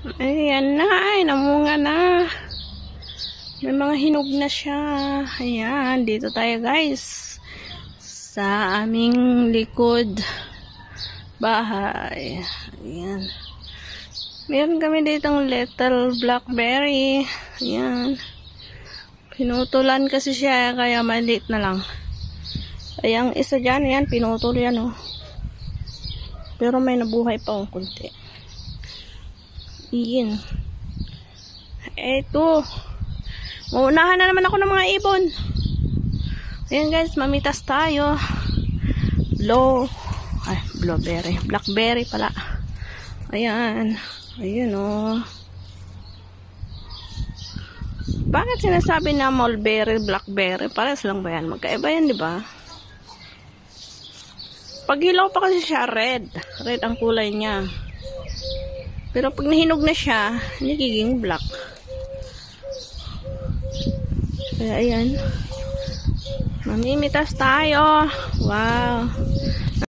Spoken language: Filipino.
Ayan na, ay, namunga na. May mga hinog na siya. Ayan, dito tayo guys. Sa aming likod bahay. Ayan. Meron kami ditong little blackberry. Ayan. Pinutulan kasi siya, kaya maliit na lang. Ay, ang isa dyan, yan, pinutol yan, oh. Pero may nabuhay pa ang kunti. Iyan. Eto. Maunahan na naman ako ng mga ibon. Ayan guys, mamitas tayo. Blueberry. Blackberry pala. Ayan. Ayan oh. Bakit sinasabi na mulberry, blackberry? Pares lang ba yan? Magkaiba yan, di ba? Pag hilaw pa kasi siya, red. Red ang kulay niya. Pero pag nahinog na siya, nagiging black. Kaya ayan. Mamimitas tayo. Wow.